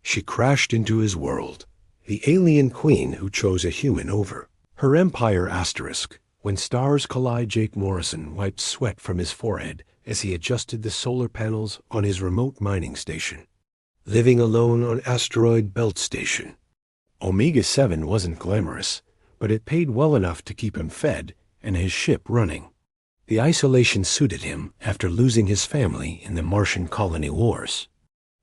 She crashed into his world, the alien queen who chose a human over her empire. Asterisk. When stars collide, Jake Morrison wiped sweat from his forehead as he adjusted the solar panels on his remote mining station. Living alone on Asteroid Belt Station. Omega-7 wasn't glamorous, but it paid well enough to keep him fed and his ship running. The isolation suited him after losing his family in the Martian colony wars.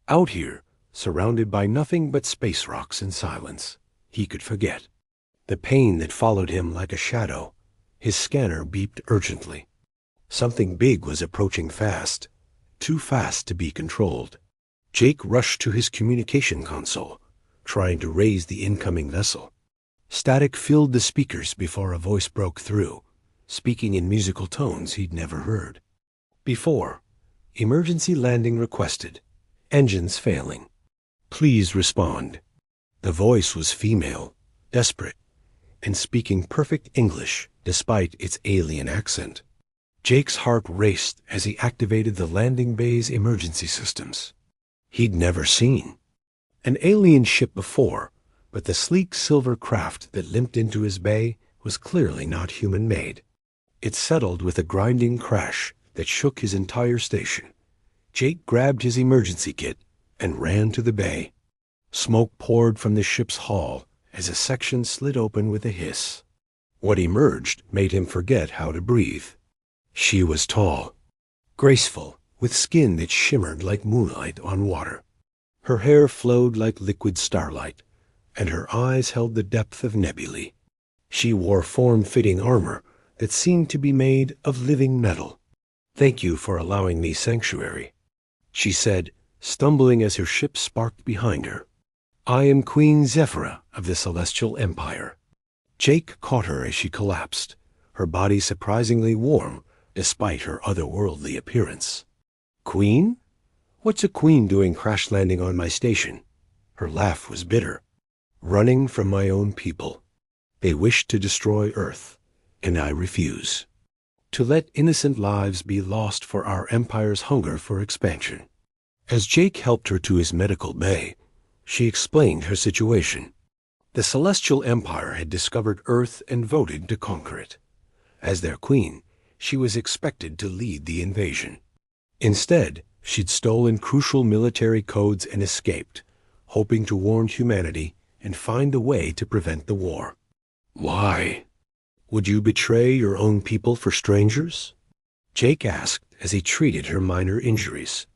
Out here, surrounded by nothing but space rocks and silence, he could forget the pain that followed him like a shadow. His scanner beeped urgently. Something big was approaching fast, too fast to be controlled. Jake rushed to his communication console, trying to raise the incoming vessel. Static filled the speakers before a voice broke through, speaking in musical tones he'd never heard before. Emergency landing requested. Engines failing. Please respond. The voice was female, desperate, and speaking perfect English despite its alien accent. Jake's heart raced as he activated the landing bay's emergency systems. He'd never seen an alien ship before, but the sleek silver craft that limped into his bay was clearly not human-made. It settled with a grinding crash that shook his entire station. Jake grabbed his emergency kit and ran to the bay. Smoke poured from the ship's hull as a section slid open with a hiss. What emerged made him forget how to breathe. She was tall, graceful, with skin that shimmered like moonlight on water. Her hair flowed like liquid starlight, and her eyes held the depth of nebulae. She wore form-fitting armor that seemed to be made of living metal. "Thank you for allowing me sanctuary," she said, stumbling as her ship sparked behind her. "I am Queen Zephyra of the Celestial Empire." Jake caught her as she collapsed, her body surprisingly warm despite her otherworldly appearance. "Queen? What's a queen doing crash landing on my station?" Her laugh was bitter. "Running from my own people. They wish to destroy Earth, and I refuse to let innocent lives be lost for our empire's hunger for expansion." As Jake helped her to his medical bay, she explained her situation. The Celestial Empire had discovered Earth and voted to conquer it. As their queen, she was expected to lead the invasion. Instead, she'd stolen crucial military codes and escaped, hoping to warn humanity and find a way to prevent the war. "Why? Would you betray your own people for strangers?" Jake asked as he treated her minor injuries.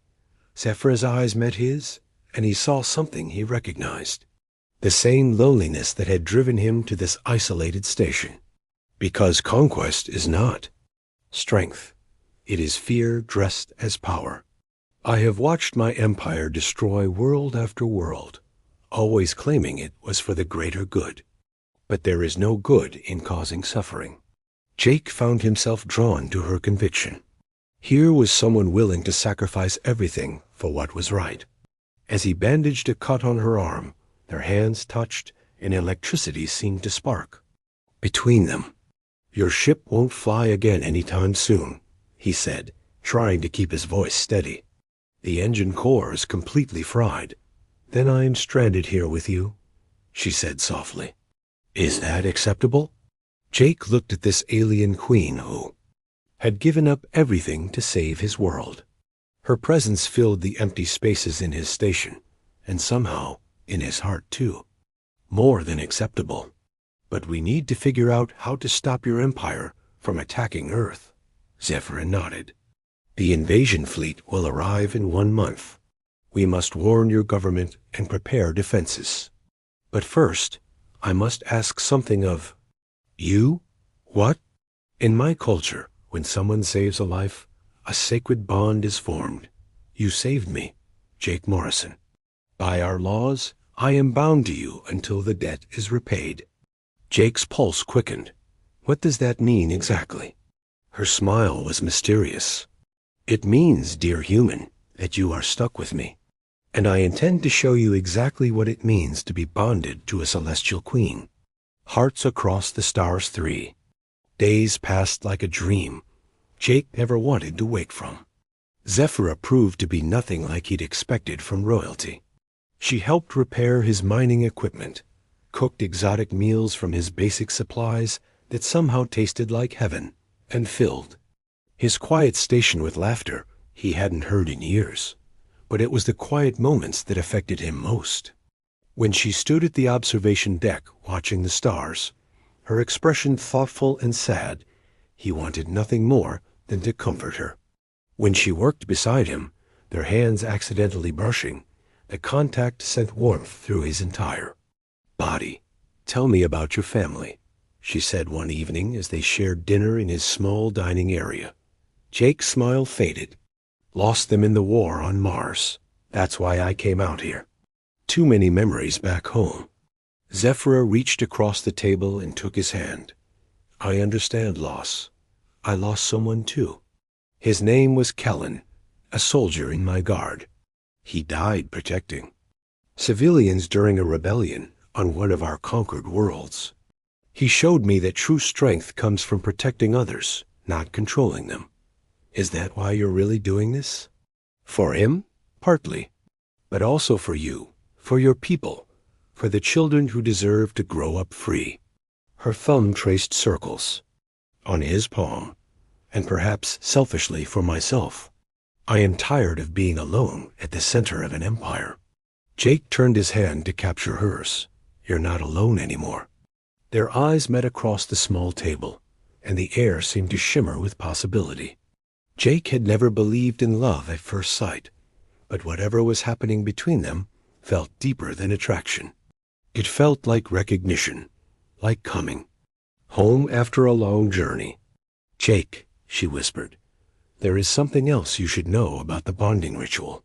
Zephyra's eyes met his, and he saw something he recognized. The same loneliness that had driven him to this isolated station. Because conquest is not strength. It is fear dressed as power. I have watched my empire destroy world after world, always claiming it was for the greater good. But there is no good in causing suffering. Jake found himself drawn to her conviction. Here was someone willing to sacrifice everything for what was right. As he bandaged a cut on her arm, their hands touched and electricity seemed to spark between them. "Your ship won't fly again anytime soon," he said, trying to keep his voice steady. "The engine core is completely fried." "Then I am stranded here with you," she said softly. "Is that acceptable?" Jake looked at this alien queen who had given up everything to save his world. Her presence filled the empty spaces in his station, and somehow in his heart too. More than acceptable. "But we need to figure out how to stop your empire from attacking Earth." Zephyra nodded. "The invasion fleet will arrive in 1 month. We must warn your government and prepare defenses. But first, I must ask something of you." "What?" "In my culture, when someone saves a life, a sacred bond is formed. You saved me, Jake Morrison. By our laws, I am bound to you until the debt is repaid." Jake's pulse quickened. What does that mean exactly? Her smile was mysterious. "It means, dear human, that you are stuck with me, and I intend to show you exactly what it means to be bonded to a celestial queen." Hearts across the stars 3. Days passed like a dream Jake never wanted to wake from. Zephyra proved to be nothing like he'd expected from royalty. She helped repair his mining equipment, cooked exotic meals from his basic supplies that somehow tasted like heaven, and filled his quiet station with laughter he hadn't heard in years. But it was the quiet moments that affected him most. When she stood at the observation deck watching the stars, her expression thoughtful and sad, he wanted nothing more than to comfort her. When she worked beside him, their hands accidentally brushing, the contact sent warmth through his entire body. "Tell me about your family," she said one evening as they shared dinner in his small dining area. Jake's smile faded. "Lost them in the war on Mars. That's why I came out here. Too many memories back home." Zephyra reached across the table and took his hand. "I understand loss. I lost someone too. His name was Kellen, a soldier in my guard. He died protecting civilians during a rebellion on one of our conquered worlds. He showed me that true strength comes from protecting others, not controlling them. Is that why you're really doing this?" "For him? Partly. But also for you, for your people, for the children who deserve to grow up free." Her thumb traced circles on his palm, "and perhaps selfishly for myself. I am tired of being alone at the center of an empire." Jake turned his hand to capture hers. "You're not alone anymore." Their eyes met across the small table, and the air seemed to shimmer with possibility. Jake had never believed in love at first sight, but whatever was happening between them felt deeper than attraction. It felt like recognition, like coming home after a long journey. "Jake," she whispered, "there is something else you should know about the bonding ritual."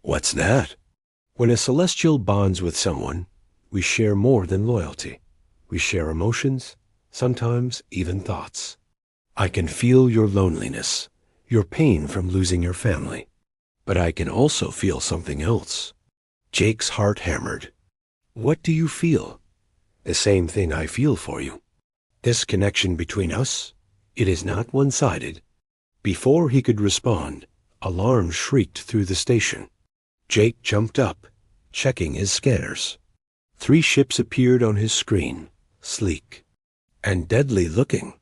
"What's that?" "When a celestial bonds with someone, we share more than loyalty. We share emotions, sometimes even thoughts. I can feel your loneliness, your pain from losing your family. But I can also feel something else." Jake's heart hammered. "What do you feel?" "The same thing I feel for you. This connection between us, it is not one-sided." Before he could respond, alarms shrieked through the station. Jake jumped up, checking his scanners. 3 ships appeared on his screen, sleek and deadly looking.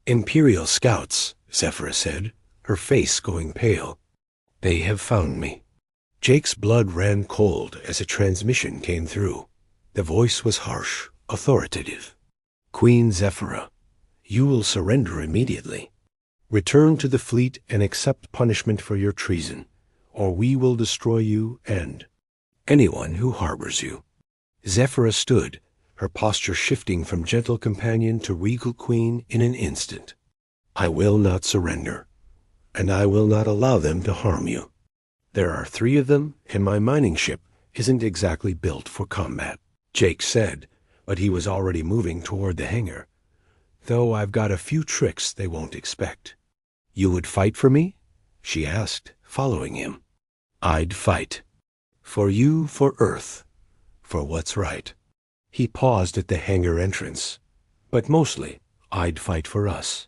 "Imperial scouts," Zephyra said, her face going pale. "They have found me." Jake's blood ran cold as a transmission came through. The voice was harsh, authoritative. "Queen Zephyra, you will surrender immediately. Return to the fleet and accept punishment for your treason, or we will destroy you and anyone who harbors you." Zephyra stood, her posture shifting from gentle companion to regal queen in an instant. "I will not surrender, and I will not allow them to harm you. There are 3 of them, and my mining ship isn't exactly built for combat," Jake said, but he was already moving toward the hangar. "Though I've got a few tricks they won't expect." "You would fight for me?" she asked, following him. "I'd fight. For you, for Earth, for what's right." He paused at the hangar entrance. "But mostly, I'd fight for us.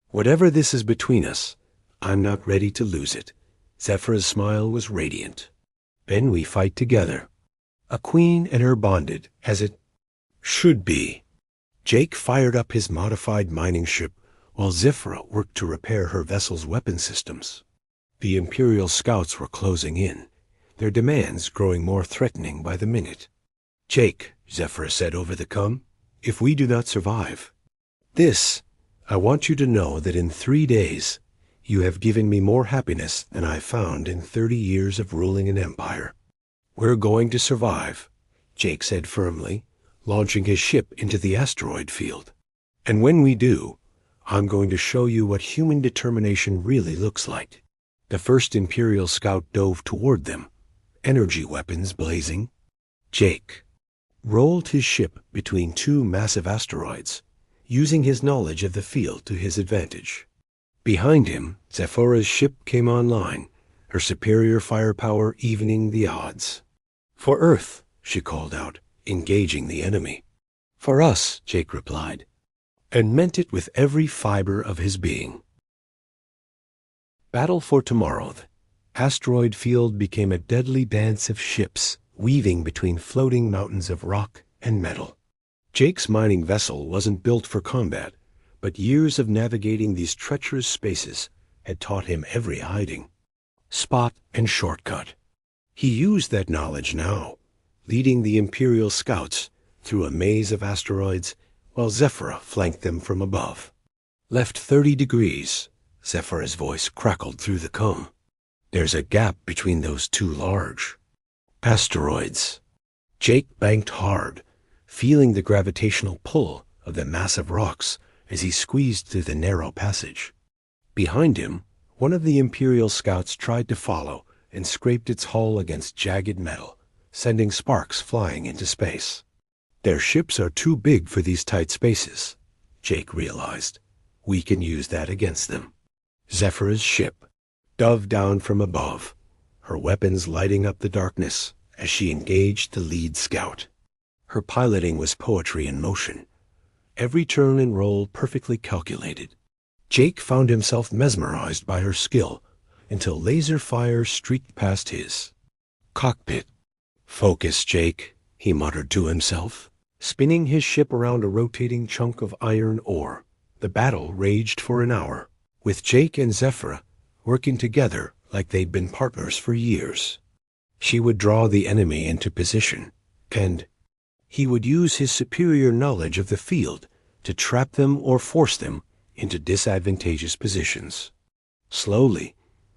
Whatever this is between us, I'm not ready to lose it." Zephyra's smile was radiant. "Then we fight together. A queen and her bonded, as it should be." Jake fired up his modified mining ship while Zephyra worked to repair her vessel's weapon systems. The Imperial scouts were closing in, their demands growing more threatening by the minute. "Jake," Zephyra said over the com, "if we do not survive this, I want you to know that in 3 days, you have given me more happiness than I've found in 30 years of ruling an empire." "We're going to survive," Jake said firmly, launching his ship into the asteroid field. "And when we do, I'm going to show you what human determination really looks like." The first Imperial scout dove toward them, energy weapons blazing. Jake rolled his ship between 2 massive asteroids, using his knowledge of the field to his advantage. Behind him, Zephyra's ship came online, her superior firepower evening the odds. "For Earth," she called out, engaging the enemy. "For us," Jake replied, and meant it with every fiber of his being. Battle for tomorrow. The asteroid field became a deadly dance of ships, weaving between floating mountains of rock and metal. Jake's mining vessel wasn't built for combat, but years of navigating these treacherous spaces had taught him every hiding spot and shortcut. He used that knowledge now, leading the Imperial scouts through a maze of asteroids while Zephyra flanked them from above. Left 30 degrees, Zephyra's voice crackled through the comb. There's a gap between those two large asteroids. Jake banked hard, feeling the gravitational pull of the massive rocks as he squeezed through the narrow passage. Behind him, one of the Imperial scouts tried to follow and scraped its hull against jagged metal, sending sparks flying into space. Their ships are too big for these tight spaces, Jake realized. We can use that against them. Zephyra's ship dove down from above, her weapons lighting up the darkness as she engaged the lead scout. Her piloting was poetry in motion, every turn and roll perfectly calculated. Jake found himself mesmerized by her skill until laser fire streaked past his cockpit. "Focus, Jake," he muttered to himself, spinning his ship around a rotating chunk of iron ore. The battle raged for an hour, with Jake and Zephyra working together like they'd been partners for years. She would draw the enemy into position, and he would use his superior knowledge of the field to trap them or force them into disadvantageous positions. Slowly,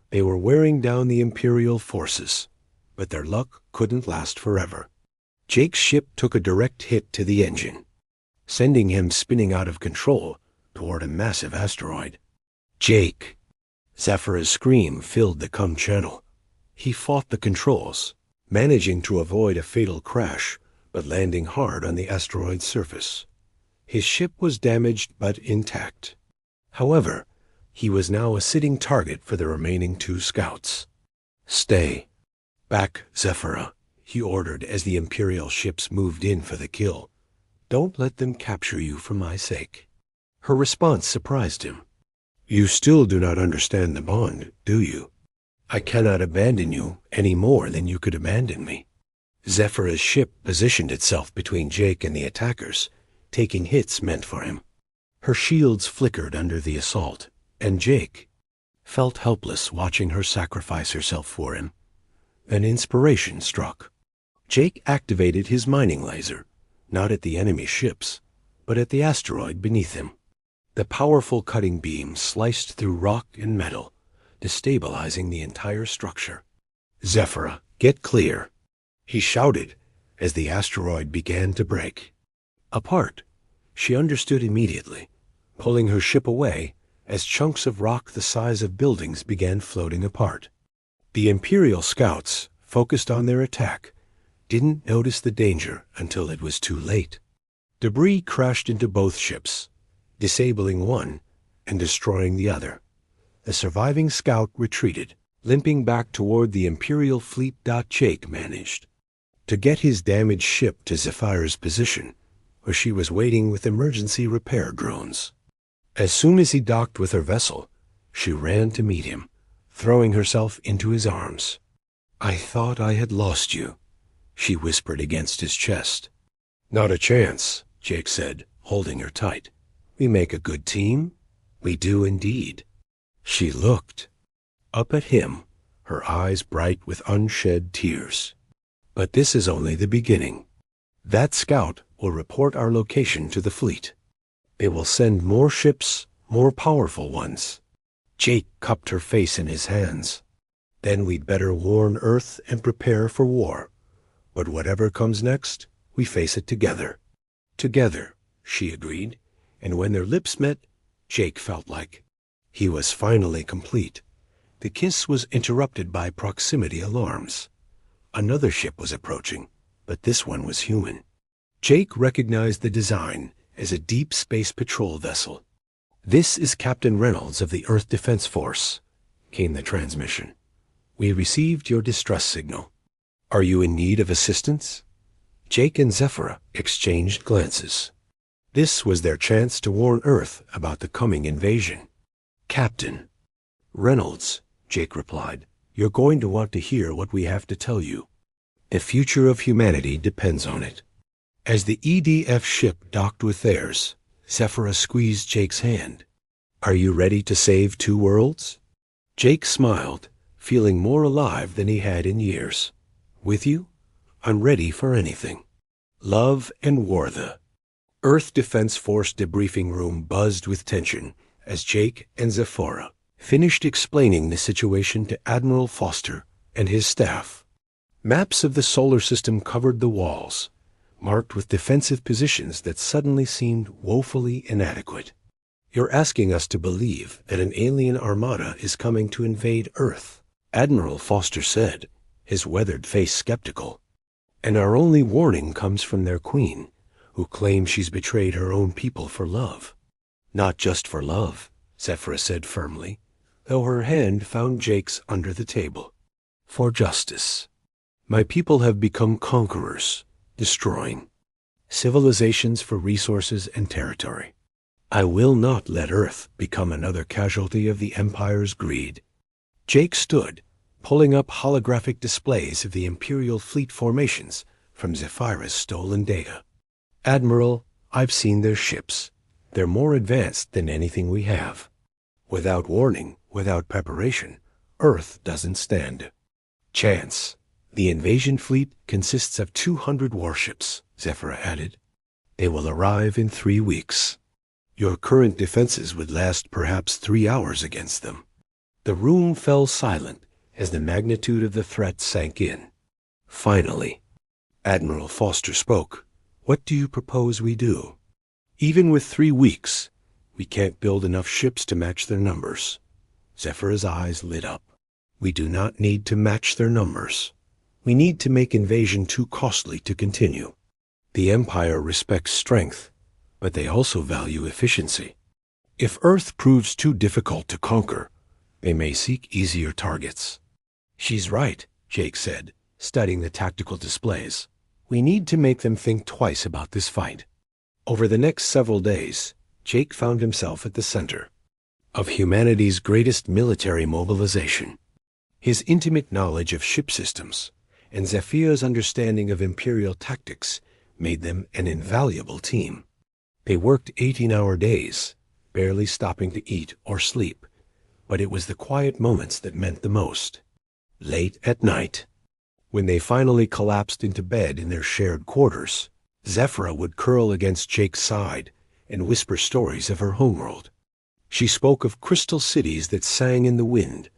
they were wearing down the Imperial forces, but their luck couldn't last forever. Jake's ship took a direct hit to the engine, sending him spinning out of control toward a massive asteroid. "Jake!" Zephyra's scream filled the com channel. He fought the controls, managing to avoid a fatal crash, but landing hard on the asteroid's surface. His ship was damaged but intact. However, he was now a sitting target for the remaining 2 scouts. "Stay back, Zephyra," he ordered as the Imperial ships moved in for the kill. "Don't let them capture you for my sake." Her response surprised him. "You still do not understand the bond, do you? I cannot abandon you any more than you could abandon me." Zephyra's ship positioned itself between Jake and the attackers, taking hits meant for him. Her shields flickered under the assault, and Jake felt helpless watching her sacrifice herself for him. An inspiration struck. Jake activated his mining laser, not at the enemy ships, but at the asteroid beneath him. The powerful cutting beam sliced through rock and metal, destabilizing the entire structure. "Zephyra, get clear," he shouted as the asteroid began to break apart. She understood immediately, pulling her ship away as chunks of rock the size of buildings began floating apart. The Imperial scouts, focused on their attack, didn't notice the danger until it was too late. Debris crashed into both ships, disabling one and destroying the other. The surviving scout retreated, limping back toward the Imperial fleet. Jake managed to get his damaged ship to Zephyra's position, where she was waiting with emergency repair drones. As soon as he docked with her vessel, she ran to meet him, throwing herself into his arms. "I thought I had lost you," she whispered against his chest. "Not a chance," Jake said, holding her tight. "We make a good team." "We do indeed." She looked up at him, her eyes bright with unshed tears. "But this is only the beginning. That scout will report our location to the fleet. They will send more ships, more powerful ones." Jake cupped her face in his hands. "Then we'd better warn Earth and prepare for war. But whatever comes next, we face it together." "Together," she agreed, and when their lips met, Jake felt like he was finally complete. The kiss was interrupted by proximity alarms. Another ship was approaching, but this one was human. Jake recognized the design as a deep space patrol vessel. "This is Captain Reynolds of the Earth Defense Force," came the transmission. "We received your distress signal. Are you in need of assistance?" Jake and Zephyra exchanged glances. This was their chance to warn Earth about the coming invasion. "Captain Reynolds," Jake replied, "you're going to want to hear what we have to tell you." The future of humanity depends on it. As the EDF ship docked with theirs, Zephyra squeezed Jake's hand. Are you ready to save 2 worlds? Jake smiled, feeling more alive than he had in years. With you, I'm ready for anything. Love and war. The Earth Defense Force debriefing room buzzed with tension as Jake and Zephyra finished explaining the situation to Admiral Foster and his staff. Maps of the solar system covered the walls, marked with defensive positions that suddenly seemed woefully inadequate. You're asking us to believe that an alien armada is coming to invade Earth, Admiral Foster said, his weathered face skeptical. And our only warning comes from their queen, who claims she's betrayed her own people for love. Not just for love, Zephyra said firmly, though her hand found Jake's under the table. For justice. My people have become conquerors, destroying civilizations for resources and territory. I will not let Earth become another casualty of the Empire's greed. Jake stood, pulling up holographic displays of the Imperial fleet formations from Zephyra's stolen data. Admiral, I've seen their ships. They're more advanced than anything we have. Without warning, without preparation, Earth doesn't stand chance. The invasion fleet consists of 200 warships, Zephyra added. They will arrive in 3 weeks. Your current defenses would last perhaps 3 hours against them. The room fell silent as the magnitude of the threat sank in. Finally, Admiral Foster spoke. What do you propose we do? Even with 3 weeks, we can't build enough ships to match their numbers. Zephyra's eyes lit up. We do not need to match their numbers. We need to make invasion too costly to continue. The Empire respects strength, but they also value efficiency. If Earth proves too difficult to conquer, they may seek easier targets. She's right, Jake said, studying the tactical displays. We need to make them think twice about this fight. Over the next several days, Jake found himself at the center of humanity's greatest military mobilization. His intimate knowledge of ship systems and Zephyra's understanding of Imperial tactics made them an invaluable team. They worked 18-hour days, barely stopping to eat or sleep, but it was the quiet moments that meant the most. Late at night, when they finally collapsed into bed in their shared quarters, Zephyra would curl against Jake's side and whisper stories of her homeworld. She spoke of crystal cities that sang in the wind,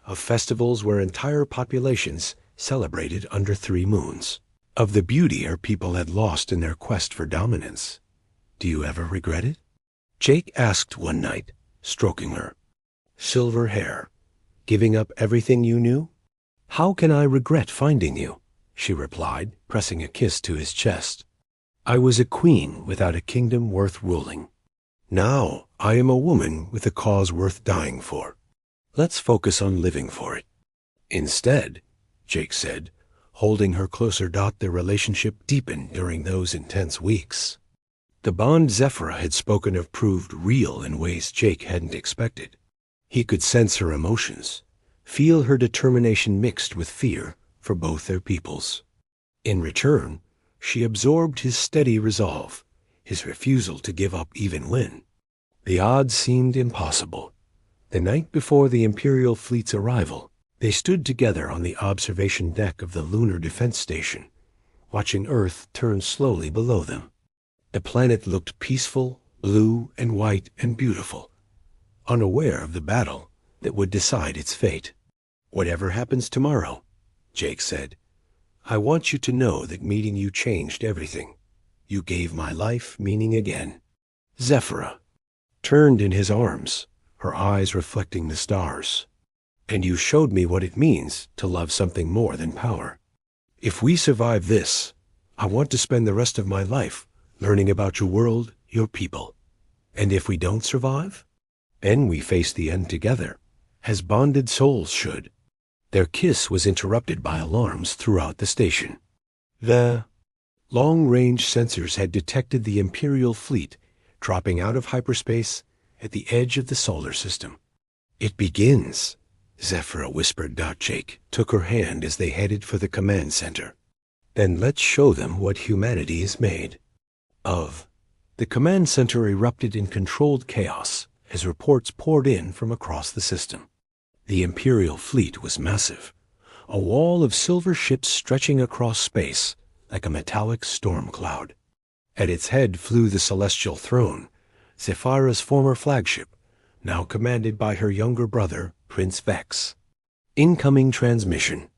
of festivals where entire populations celebrated under 3 moons, of the beauty her people had lost in their quest for dominance. Do you ever regret it? Jake asked one night, stroking her silver hair. Giving up everything you knew? How can I regret finding you? She replied, pressing a kiss to his chest. I was a queen without a kingdom worth ruling. Now I am a woman with a cause worth dying for. Let's focus on living for it. Instead, Jake said, holding her closer. Their relationship deepened during those intense weeks. The bond Zephyra had spoken of proved real in ways Jake hadn't expected. He could sense her emotions, feel her determination mixed with fear for both their peoples. In return, she absorbed his steady resolve, his refusal to give up even when the odds seemed impossible. The night before the Imperial fleet's arrival, they stood together on the observation deck of the Lunar Defense Station, watching Earth turn slowly below them. The planet looked peaceful, blue and white and beautiful, unaware of the battle that would decide its fate. Whatever happens tomorrow, Jake said, I want you to know that meeting you changed everything. You gave my life meaning again. Zephyra turned in his arms, her eyes reflecting the stars. And you showed me what it means to love something more than power. If we survive this, I want to spend the rest of my life learning about your world, your people. And if we don't survive, then we face the end together, as bonded souls should. Their kiss was interrupted by alarms throughout the station. The long-range sensors had detected the Imperial fleet dropping out of hyperspace at the edge of the solar system. It begins, Zephyra whispered. Jake took her hand as they headed for the command center. Then let's show them what humanity is made of. The command center erupted in controlled chaos as reports poured in from across the system. The Imperial fleet was massive, a wall of silver ships stretching across space like a metallic storm cloud. At its head flew the Celestial Throne, Zephyra's former flagship, now commanded by her younger brother, Prince Vex. Incoming transmission.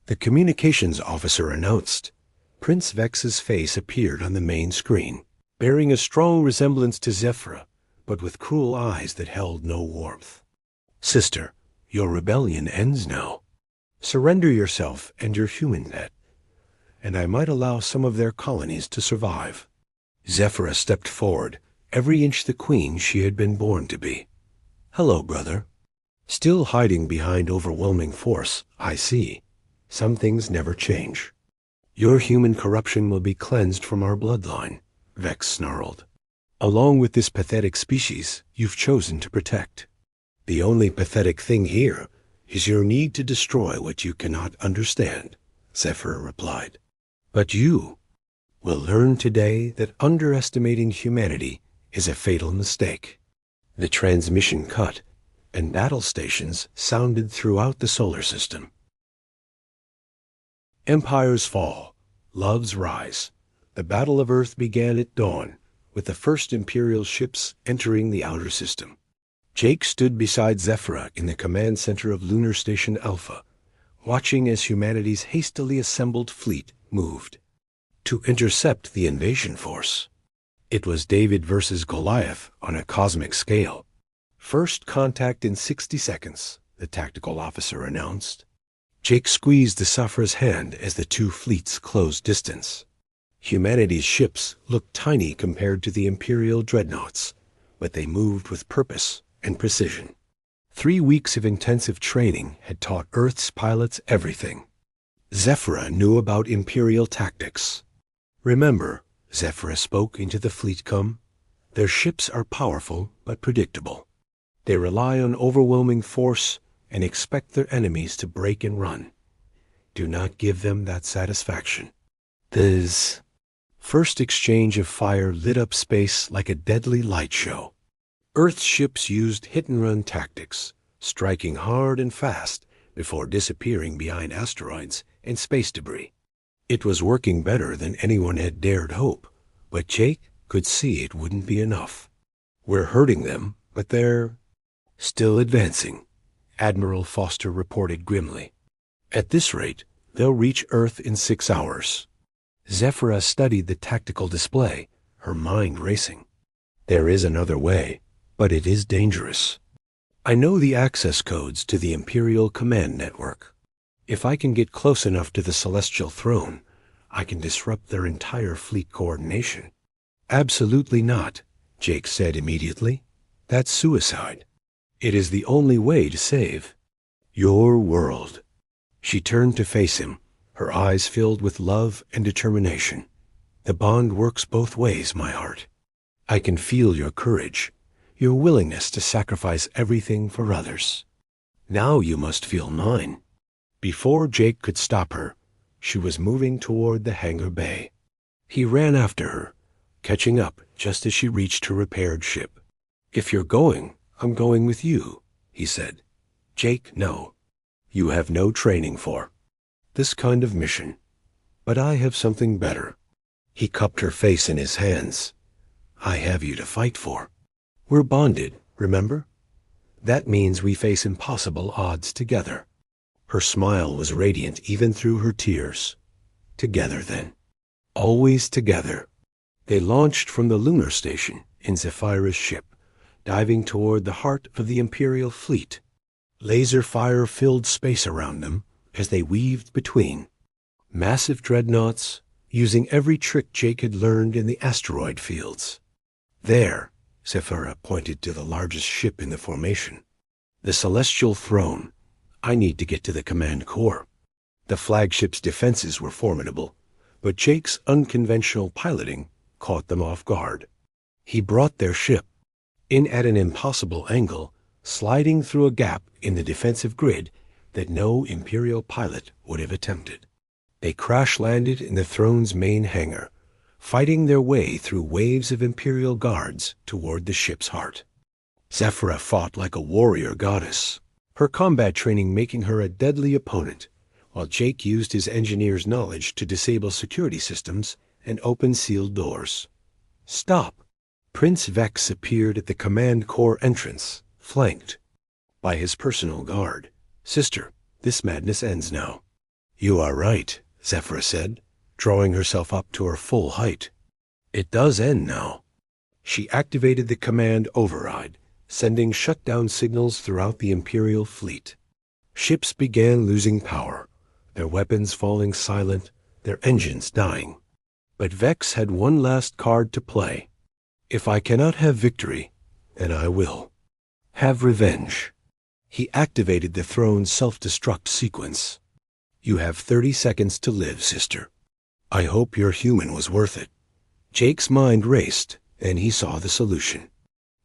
The communications officer announced. Prince Vex's face appeared on the main screen, bearing a strong resemblance to Zephyra, but with cruel eyes that held no warmth. Sister, your rebellion ends now. Surrender yourself and your human net, and I might allow some of their colonies to survive. Zephyra stepped forward, every inch the queen she had been born to be. Hello, brother. Still hiding behind overwhelming force, I see. Some things never change. Your human corruption will be cleansed from our bloodline, Vex snarled. Along with this pathetic species you've chosen to protect. The only pathetic thing here is your need to destroy what you cannot understand, Zephyra replied. But you will learn today that underestimating humanity is a fatal mistake. The transmission cut, and battle stations sounded throughout the solar system. Empires fall, loves rise. The Battle of Earth began at dawn, with the first Imperial ships entering the outer system. Jake stood beside Zephyra in the command center of Lunar Station Alpha, watching as humanity's hastily assembled fleet moved to intercept the invasion force. It was David versus Goliath on a cosmic scale. First contact in 60 seconds, the tactical officer announced. Jake squeezed the Zephyra's hand as the two fleets closed distance. Humanity's ships looked tiny compared to the Imperial dreadnoughts, but they moved with purpose and precision. 3 weeks of intensive training had taught Earth's pilots everything. Zephyra knew about Imperial tactics. Remember, Zephyra spoke into the fleetcom, their ships are powerful but predictable. They rely on overwhelming force and expect their enemies to break and run. Do not give them that satisfaction. This first exchange of fire lit up space like a deadly light show. Earth's ships used hit-and-run tactics, striking hard and fast before disappearing behind asteroids and space debris. It was working better than anyone had dared hope, but Jake could see it wouldn't be enough. We're hurting them, but they're still advancing, Admiral Foster reported grimly. At this rate, they'll reach Earth in 6 hours. Zephyra studied the tactical display, her mind racing. There is another way, but it is dangerous. I know the access codes to the Imperial Command Network. If I can get close enough to the Celestial Throne, I can disrupt their entire fleet coordination. Absolutely not, Jake said immediately. That's suicide. It is the only way to save your world. She turned to face him, her eyes filled with love and determination. The bond works both ways, my heart. I can feel your courage, your willingness to sacrifice everything for others. Now you must feel mine. Before Jake could stop her, she was moving toward the hangar bay. He ran after her, catching up just as she reached her repaired ship. If you're going, I'm going with you, he said. Jake, no. You have no training for this kind of mission. But I have something better. He cupped her face in his hands. I have you to fight for. We're bonded, remember? That means we face impossible odds together. Her smile was radiant even through her tears. Together, then. Always together. They launched from the lunar station in Zephyra's ship, diving toward the heart of the Imperial fleet. Laser fire filled space around them as they weaved between. Massive dreadnoughts, using every trick Jake had learned in the asteroid fields. There, Zephyra pointed to the largest ship in the formation. The Celestial Throne. I need to get to the command core. The flagship's defenses were formidable, but Jake's unconventional piloting caught them off guard. He brought their ship in at an impossible angle, sliding through a gap in the defensive grid that no Imperial pilot would have attempted. They crash-landed in the throne's main hangar, fighting their way through waves of Imperial guards toward the ship's heart. Zephyra fought like a warrior goddess, her combat training making her a deadly opponent, while Jake used his engineer's knowledge to disable security systems and open sealed doors. "Stop!" Prince Vex appeared at the command core entrance, flanked by his personal guard. "Sister, this madness ends now." "You are right," Zephyra said, drawing herself up to her full height. "It does end now." She activated the command override, sending shutdown signals throughout the Imperial fleet. Ships began losing power, their weapons falling silent, their engines dying. But Vex had one last card to play. "If I cannot have victory, then I will have revenge." He activated the throne's self-destruct sequence. "You have 30 seconds to live, sister. I hope your human was worth it." Jake's mind raced, and he saw the solution.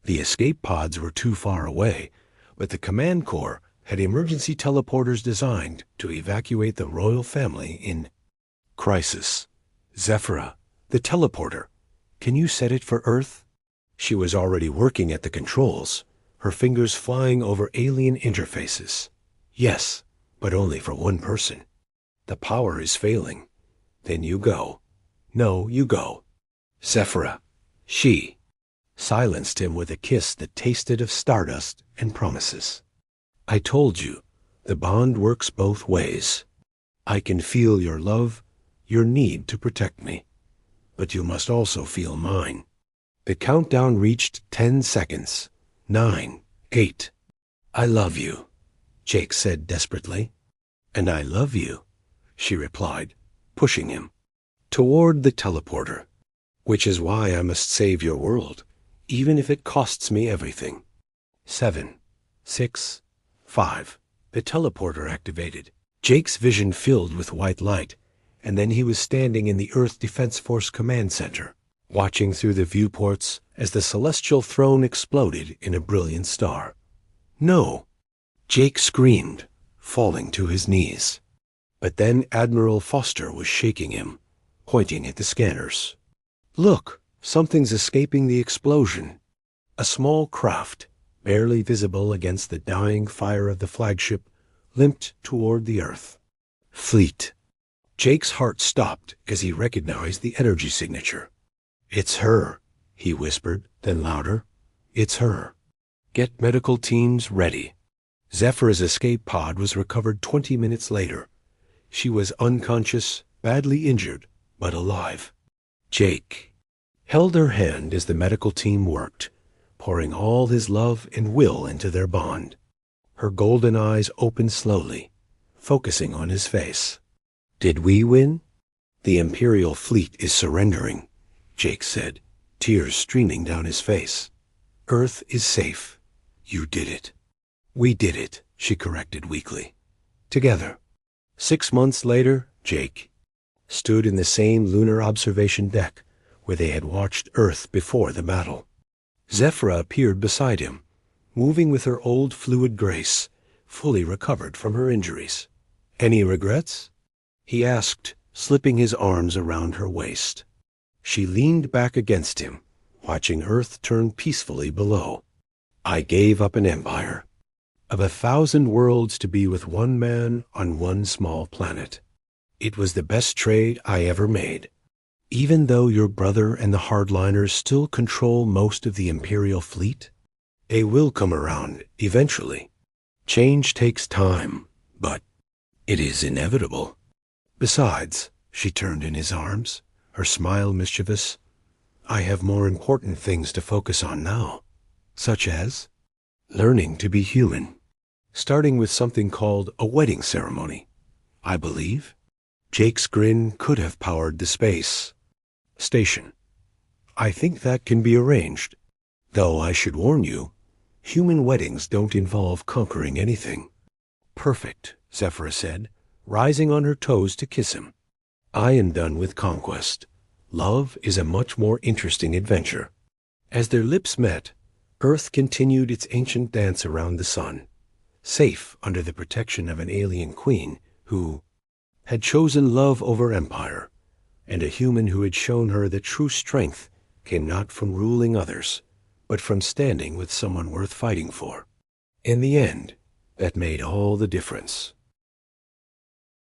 The escape pods were too far away, but the command core had emergency teleporters designed to evacuate the royal family in crisis. "Zephyra, the teleporter. Can you set it for Earth?" She was already working at the controls, her fingers flying over alien interfaces. "Yes, but only for one person." "The power is failing." "Then you go." "No, you go." Zephyra, she silenced him with a kiss that tasted of stardust and promises. "I told you, the bond works both ways. I can feel your love, your need to protect me. But you must also feel mine." The countdown reached 10 seconds. 9, 8. "I love you," Jake said desperately. "And I love you," she replied, pushing him toward the teleporter. "Which is why I must save your world, even if it costs me everything." 7, 6, 5. The teleporter activated. Jake's vision filled with white light, and then he was standing in the Earth Defense Force Command Center, watching through the viewports as the celestial throne exploded in a brilliant star. "No!" Jake screamed, falling to his knees. But then Admiral Foster was shaking him, pointing at the scanners. "Look, something's escaping the explosion." A small craft, barely visible against the dying fire of the flagship, limped toward the Earth. "Fleet." Jake's heart stopped as he recognized the energy signature. "It's her," he whispered, then louder. "It's her. Get medical teams ready." Zephyra's escape pod was recovered 20 minutes later. She was unconscious, badly injured, but alive. Jake held her hand as the medical team worked, pouring all his love and will into their bond. Her golden eyes opened slowly, focusing on his face. "Did we win?" "The Imperial fleet is surrendering," Jake said, tears streaming down his face. "Earth is safe. You did it." "We did it," she corrected weakly. "Together." 6 months later, Jake stood in the same lunar observation deck where they had watched Earth before the battle. Zephyra appeared beside him, moving with her old fluid grace, fully recovered from her injuries. "Any regrets?" he asked, slipping his arms around her waist. She leaned back against him, watching Earth turn peacefully below. "I gave up an empire of 1,000 worlds to be with one man on one small planet. It was the best trade I ever made. Even though your brother and the hardliners still control most of the Imperial fleet, they will come around eventually. Change takes time, but it is inevitable." "Besides," she turned in his arms, her smile mischievous, "I have more important things to focus on now, such as learning to be human, starting with something called a wedding ceremony, I believe." Jake's grin could have powered the space station. "I think that can be arranged. Though I should warn you, human weddings don't involve conquering anything." "Perfect," Zephyra said, rising on her toes to kiss him. "I am done with conquest. Love is a much more interesting adventure." As their lips met, Earth continued its ancient dance around the sun, safe under the protection of an alien queen who had chosen love over empire, and a human who had shown her that true strength came not from ruling others, but from standing with someone worth fighting for. In the end, that made all the difference.